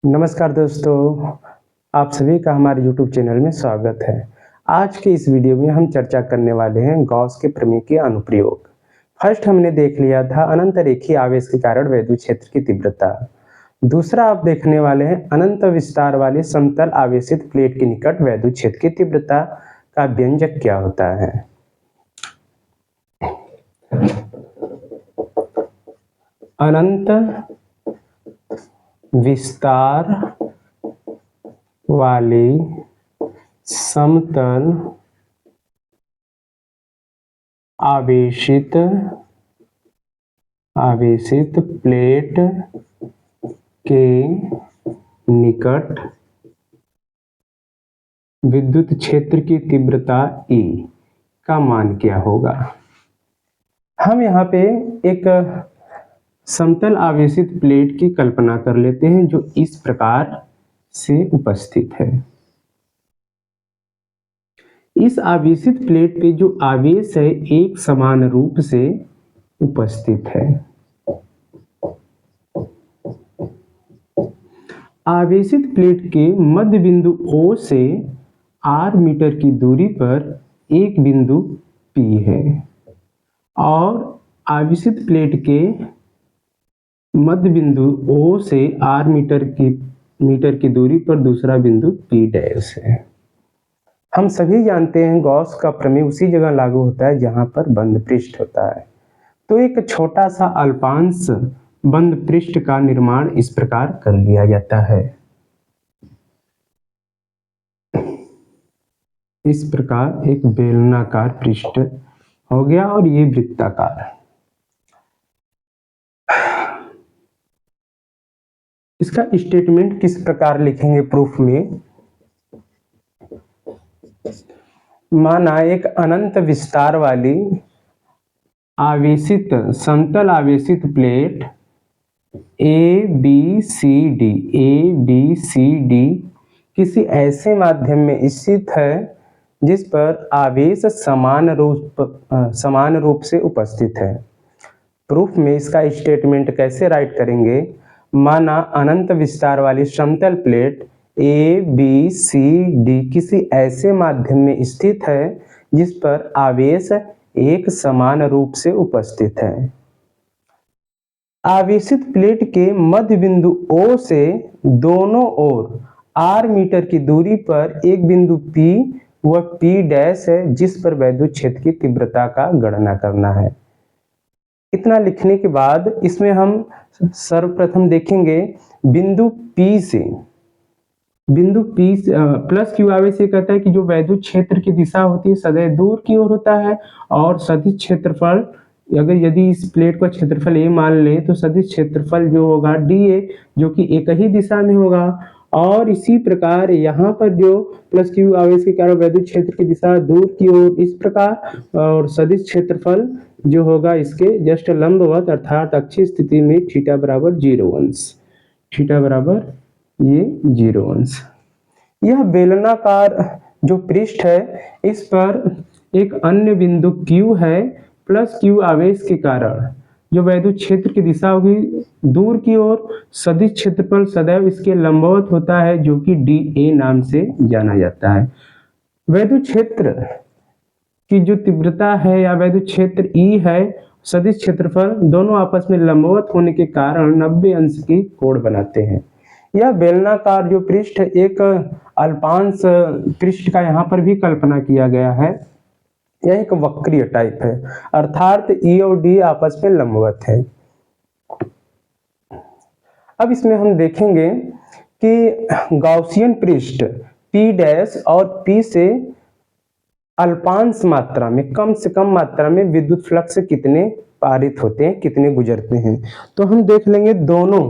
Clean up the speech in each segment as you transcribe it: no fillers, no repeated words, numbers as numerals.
नमस्कार दोस्तों, आप सभी का हमारे YouTube चैनल में स्वागत है। आज के इस वीडियो में हम चर्चा करने वाले हैं गॉस के प्रमेय के अनुप्रयोग। फर्स्ट हमने देख लिया था अनंत रेखीय आवेश के कारण वैद्युत क्षेत्र की तीव्रता। दूसरा आप देखने वाले हैं अनंत विस्तार वाले समतल आवेशित प्लेट के निकट वैद्युत क्षेत्र की तीव्रता का व्यंजक क्या होता है। अनंत विस्तार वाली समतल आवेशित प्लेट के निकट विद्युत क्षेत्र की तीव्रता E का मान क्या होगा। हम यहाँ पे एक समतल आवेशित प्लेट की कल्पना कर लेते हैं जो इस प्रकार से उपस्थित है। इस आवेशित प्लेट पे जो आवेश है एक समान रूप से उपस्थित है। आवेशित प्लेट के मध्य बिंदु O से R मीटर की दूरी पर एक बिंदु P है और आवेशित प्लेट के मध्य बिंदु O से R मीटर की दूरी पर दूसरा बिंदु P डैश है। हम सभी जानते हैं गॉस का प्रमेय उसी जगह लागू होता है जहां पर बंद पृष्ठ होता है। तो एक छोटा सा अल्पांश बंद पृष्ठ का निर्माण इस प्रकार कर लिया जाता है। इस प्रकार एक बेलनाकार पृष्ठ हो गया और ये वृत्ताकार। इसका स्टेटमेंट किस प्रकार लिखेंगे प्रूफ में। माना एक अनंत विस्तार वाली आवेशित समतल आवेशित plate A B C D किसी ऐसे माध्यम में स्थित है जिस पर आवेश समान रूप से उपस्थित है। प्रूफ में इसका स्टेटमेंट कैसे राइट करेंगे। माना अनंत विस्तार वाली समतल plate A B C D किसी ऐसे माध्यम में स्थित है जिस पर आवेश एक समान रूप से उपस्थित है। आवेशित प्लेट के मध्य बिंदु O से दोनों ओर R मीटर की दूरी पर एक बिंदु P व P डैश है जिस पर वैद्युत क्षेत्र की तीव्रता का गणना करना है। इतना लिखने के बाद इसमें हम सर्वप्रथम देखेंगे बिंदु P से प्लस क्यू आवेश ये कहता है कि जो वैद्युत क्षेत्र की दिशा होती है सदैव दूर की ओर होता है और सदिश क्षेत्रफल यदि इस प्लेट का क्षेत्रफल A मान लें तो सदिश क्षेत्रफल जो होगा DA जो कि एक ही दिशा में होगा। और इसी प्रकार यहाँ पर जो प्लस क्यू आवेश के कारण वैद्युत क्षेत्र की दिशा दूर की ओर इस प्रकार और सदिश क्षेत्रफल जो होगा इसके जस्ट लंबवत अर्थात अक्षीय स्थिति में थीटा बराबर 0 अंश, थीटा बराबर ये 0 अंश। यह बेलनाकार जो पृष्ठ है इस पर एक अन्य बिंदु Q है। प्लस Q आवेश के कारण जो वैद्युत क्षेत्र की दिशा होगी दूर की ओर सदिश क्षेत्रफल सदैव इसके लंबवत होता है जो कि DA नाम से जाना जाता है। वैद्युत क्षेत्र की जो तीव्रता है या वैद्युत क्षेत्र E है सदिश क्षेत्रफल दोनों आपस में लंबवत होने के कारण 90 अंश की कोण बनाते हैं। यह बेलनाकार जो पृष्ठ एक अल्पांश पृष्ठ का यहाँ पर भी कल्पना किया गया है। यह एक वक्रीय टाइप है अर्थात E और D आपस में लंबवत है। अब इसमें हम देखेंगे कि गॉसियन पृष्ठ P डैश और P से अल्पांश मात्रा में कम से कम मात्रा में विद्युत फ्लक्स कितने पारित होते हैं, कितने गुजरते हैं। तो हम देख लेंगे दोनों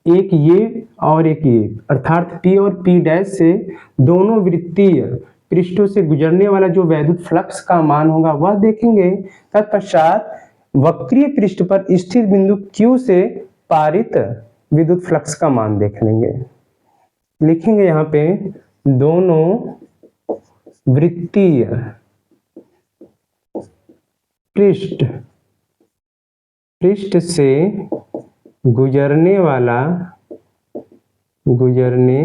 एक ये और एक ये अर्थात P और P डैश से दोनों वृत्तीय पृष्ठों से गुजरने वाला जो वैद्युत फ्लक्स का मान होगा वह देखेंगे। तत्पश्चात वक्रीय पृष्ठ पर स्थित बिंदु Q से पारित विद्युत फ्लक्स का मान देख लेंगे। लिखेंगे यहाँ पे दोनों वृत्तीय पृष्ठ से गुजरने वाला गुजरने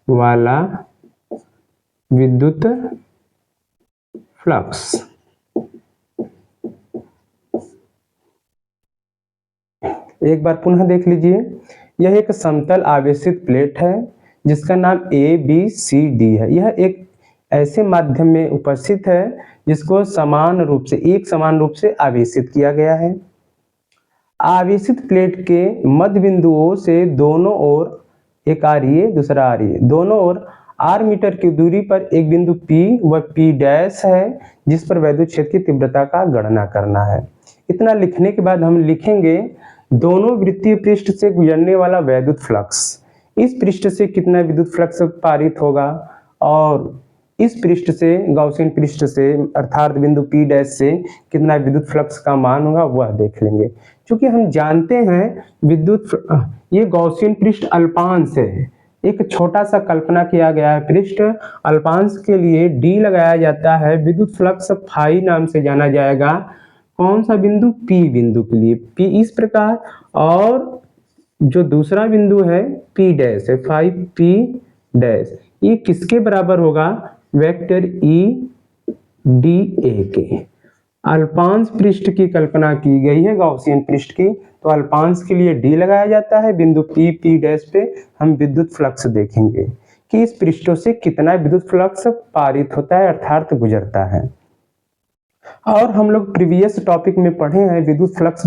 वाला विद्युत फ्लक्स। एक बार पुनः देख लीजिए, यह एक समतल आवेशित प्लेट है जिसका नाम ABCD है। यह एक ऐसे माध्यम में उपस्थित है जिसको एक समान रूप से आवेशित किया गया है। आवेशित प्लेट के मध्य बिंदुओं से दोनों ओर, एक आ रही है दूसरा आ रही है, दोनों ओर r मीटर की दूरी पर एक बिंदु P व P डैश है जिस पर वैद्युत क्षेत्र की तीव्रता का गणना करना है। इतना लिखने के बाद हम लिखेंगे दोनों वृत्तीय पृष्ठ से गुजरने वाला वैद्युत फ्लक्स। इस पृष्ठ से कितना विद्युत फ्लक्स पारित होगा और इस पृष्ठ से, गॉसियन पृष्ठ से अर्थात बिंदु P डैश से कितना विद्युत फ्लक्स का मान होगा वह देख लेंगे। क्योंकि हम जानते हैं ये गॉसियन पृष्ठ अल्पांश है, एक छोटा सा कल्पना किया गया है पृष्ठ, अल्पांश के लिए D लगाया जाता है, विद्युत फ्लक्स फाई नाम से जाना जाएगा। कौन सा बिंदु? P बिंदु के लिए P इस प्रकार, और जो दूसरा बिंदु है P डैश है, 5P डैश, ये किसके बराबर होगा? वेक्टर EDA के। अल्पांश पृष्ठ की कल्पना की गई है गॉसियन पृष्ठ की, तो अल्पांश के लिए D लगाया जाता है, बिंदु P डैश पे हम विद्युत फ्लक्स देखेंगे कि इस पृष्ठों से कितना विद्युत फ्लक्स पारित होता है अर्थात गुजरता है। और हम लोग प्रीवियस टॉपिक में पढ़े हैं विद्युत फ्लक्स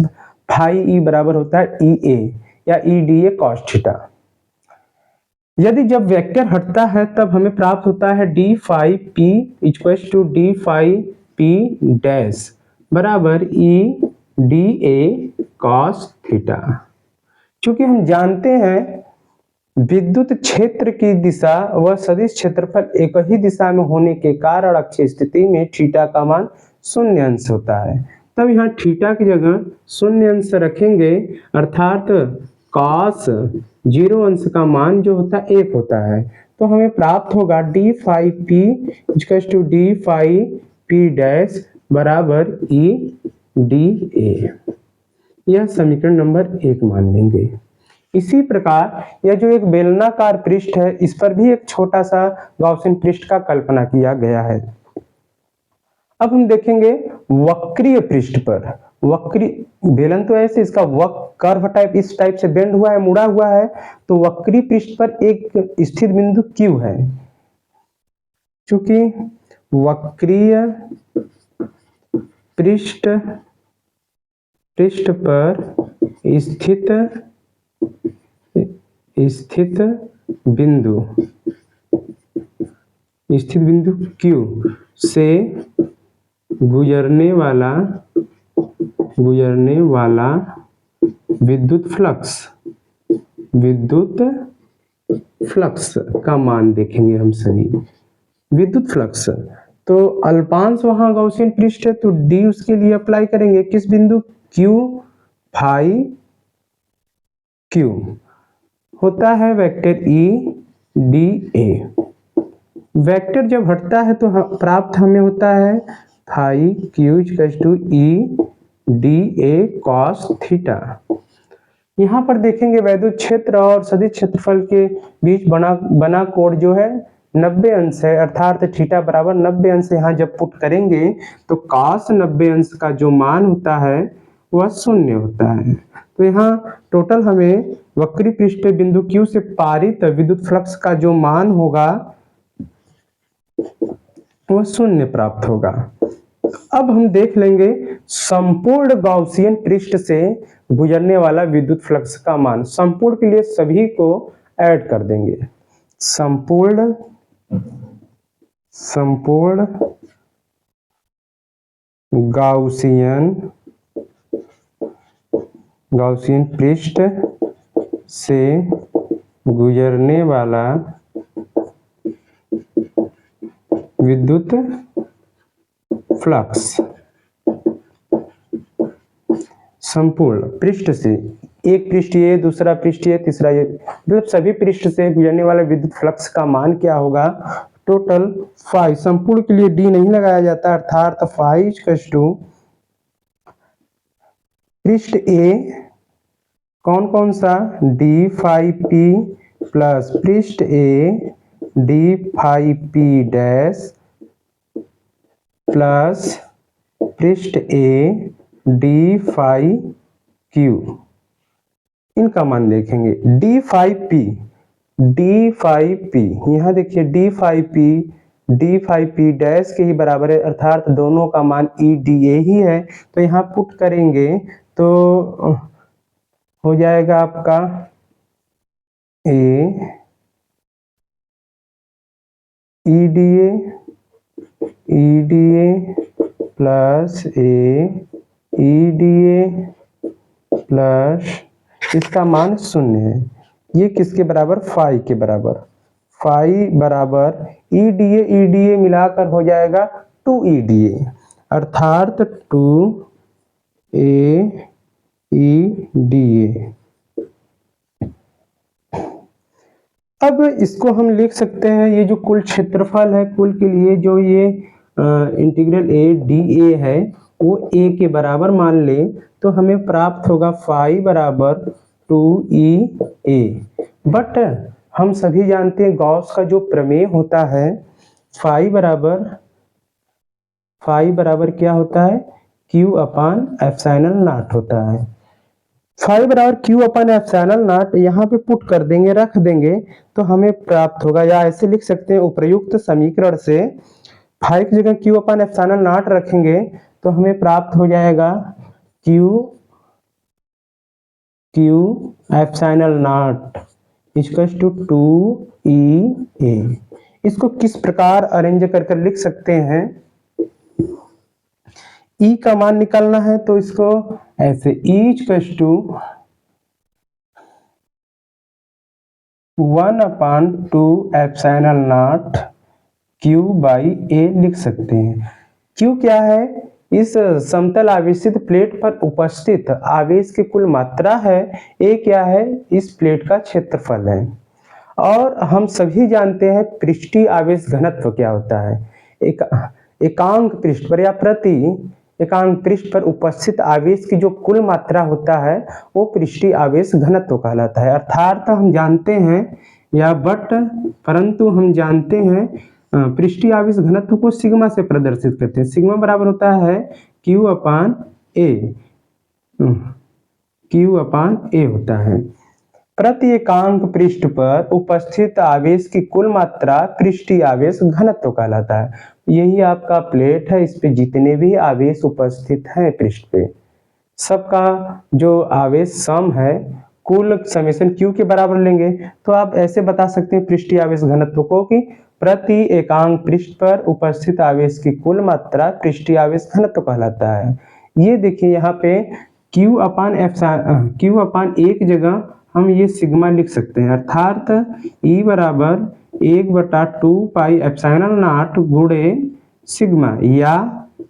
फाई E बराबर होता है EA या EDA cos थीटा। यदि जब वेक्टर हटता है तब हमें प्राप्त होता है d phi P equals to d phi P dash बराबर EDA cos थीटा। चूंकि हम जानते हैं विद्युत क्षेत्र की दिशा व सदिश क्षेत्रफल एक ही दिशा में होने के कारण अक्षीय स्थिति में थीटा का मान 0 अंश होता है, तब यहाँ थीटा की जगह 0 अंश रखेंगे अर्थात cos 0 अंश का मान जो होता है 1 होता है, तो हमें प्राप्त होगा d phi P equals to d phi P dash बराबर EDA। यह समीकरण नंबर 1 मान लेंगे। इसी प्रकार यह जो एक बेलनाकार पृष्ठ है इस पर भी एक छोटा सा गॉसियन पृष्ठ का कल्पना किया गया है। अब हम देखेंगे वक्रीय पृष्ठ पर, वक्रीय बेलन तो ऐसे इसका कर्व टाइप इस टाइप से बेंड हुआ है, मुड़ा हुआ है, तो वक्रीय पृष्ठ पर एक स्थित बिंदु Q है। चूंकि वक्रीय पृष्ठ पर स्थित बिंदु Q से गुजरने वाला विद्युत फ्लक्स का मान देखेंगे हम सभी। विद्युत फ्लक्स तो अल्पांश वहां गॉसियन पृष्ठ है तो D उसके लिए अप्लाई करेंगे, किस बिंदु Q फाई Q होता है वेक्टर EDA। वेक्टर जब हटता है तो प्राप्त हमें होता है phi Q equals to EDA cos theta. यहाँ पर देखेंगे वैद्युत क्षेत्र और सदिश क्षेत्रफल के बीच बना कोण जो है 90 अंश है, अर्थात थीटा बराबर 90 अंश। यहाँ जब पुट करेंगे तो cos 90 अंश का जो मान होता है वह 0 होता है। तो यहाँ टोटल हमें वक्रीय पृष्ठ बिंदु Q से पारित विद्युत फ्लक्स का जो मान होगा वह 0 प्राप्त होगा। अब हम देख लेंगे संपूर्ण गॉसियन पृष्ठ से गुजरने वाला विद्युत फ्लक्स का मान। संपूर्ण के लिए सभी को ऐड कर देंगे। संपूर्ण गॉसियन पृष्ठ से गुजरने वाला विद्युत फ्लक्स संपूर्ण पृष्ठ से, एक पृष्ठ ये, दूसरा पृष्ठ ये, तीसरा ये, मतलब सभी पृष्ठ से गुजरने वाले विद्युत फ्लक्स का मान क्या होगा? Total phi. संपूर्ण के लिए डी नहीं लगाया जाता, अर्थात फाई इक्वल्स टू पृष्ठ ए कौन कौन सा डी फाई पी प्लस पृष्ठ A D phi P dash plus पृष्ठ ए डी फाई क्यू, इनका मान देखेंगे। डी फाई पी यहाँ देखिए डी फाई पी डैश के ही बराबर है, अर्थात दोनों का मान ई डी ए ही है। तो यहाँ पुट करेंगे तो हो जाएगा आपका A E D A plus A E D A plus इसका मान 0 है। ये किसके बराबर? फाई के बराबर। फाई बराबर ई डी ए मिलाकर हो जाएगा 2 ई डी ए, अर्थात 2 ए ई डी ए। अब इसको हम लिख सकते हैं, ये जो कुल क्षेत्रफल है, कुल के लिए जो ये इंटीग्रल ए डी ए है वो ए के बराबर मान ले तो हमें प्राप्त होगा फाई बराबर 2 ई ए। बट हम सभी जानते हैं गॉस का जो प्रमेय होता है, फाई बराबर क्या होता है? क्यू अपान एप्सिलॉन नॉट होता है। फाई बराबर क्यू अपान एप्सिलॉन नॉट यहाँ पे पुट कर देंगे, रख देंगे तो हमें प्राप्त होगा, या ऐसे लिख सकते हैं उपर्युक्त समीकरण से फाई की जगह क्यू अपान एप्सिलॉन नॉट रखेंगे तो हमें प्राप्त हो जाएगा Q epsilon naught equals to 2 E A. इसको किस प्रकार अरेंज कर लिख सकते हैं? ई का मान निकालना है तो इसको ऐसे E equals to 1/2 epsilon naught Q by A लिख सकते हैं। क्यू क्या है? इस समतल आवेशित प्लेट पर उपस्थित आवेश की कुल मात्रा है। ए क्या है? इस प्लेट का क्षेत्रफल है। और हम सभी जानते हैं पृष्ठीय आवेश घनत्व क्या होता है? एकांक पृष्ठ पर या प्रति एकांक पृष्ठ पर उपस्थित आवेश की जो कुल मात्रा होता है वो पृष्ठीय आवेश घनत्व कहलाता है। अर्थात हम जानते हैं परंतु हम जानते हैं पृष्ठीय आवेश घनत्व को सिग्मा से प्रदर्शित करते हैं। सिग्मा बराबर होता है क्यू अपान ए होता है। प्रति एकांक पृष्ठ पर उपस्थित आवेश की कुल मात्रा पृष्ठीय आवेश घनत्व कहलाता है। यही आपका प्लेट है, इस पे जितने भी आवेश उपस्थित हैं पृष्ठ पे, सबका जो आवेश सम है कुल समेशन क्यू के बराबर लेंगे। तो आप ऐसे बता सकते हैं पृष्ठीय आवेश घनत्व को कि प्रति एकांक पृष्ठ पर उपस्थित आवेश की कुल मात्रा पृष्ठीय आवेश घनत्व कहलाता है। ये देखिए यहाँ पे क्यू अपान ए की जगह हम ये सिग्मा लिख सकते हैं, अर्थात ई बराबर 1/2 पाई एप्सिलॉन नॉट गुणे सिग्मा, या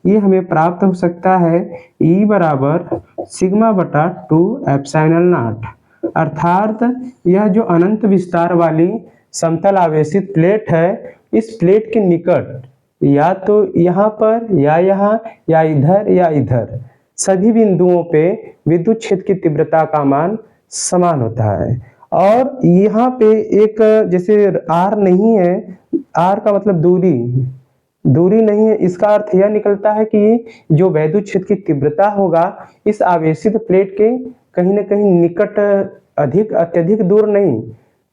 ये हमें प्राप्त हो सकता है ई बराबर सिग्मा बटा 2 एप्सिलॉन नॉट। अर्थात यह जो अनंत विस्तार वाली समतल आवेशित प्लेट है, इस प्लेट के निकट या तो यहाँ पर या यहाँ या इधर सभी बिंदुओं पे विद्युत क्षेत्र की तीव्रता का मान समान होता है। और यहाँ पे एक जैसे आर नहीं है, आर का मतलब दूरी नहीं है, इसका अर्थ यह निकलता है कि जो वैद्युत क्षेत्र की तीव्रता होगा इस आवेशित प्लेट के कहीं न कहीं निकट, अत्यधिक दूर नहीं,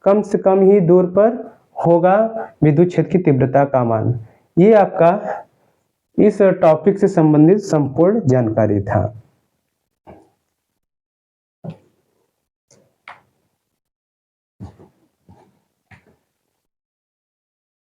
कम से कम ही दूर पर होगा विद्युत क्षेत्र की तीव्रता का मान। ये आपका इस टॉपिक से संबंधित संपूर्ण जानकारी था।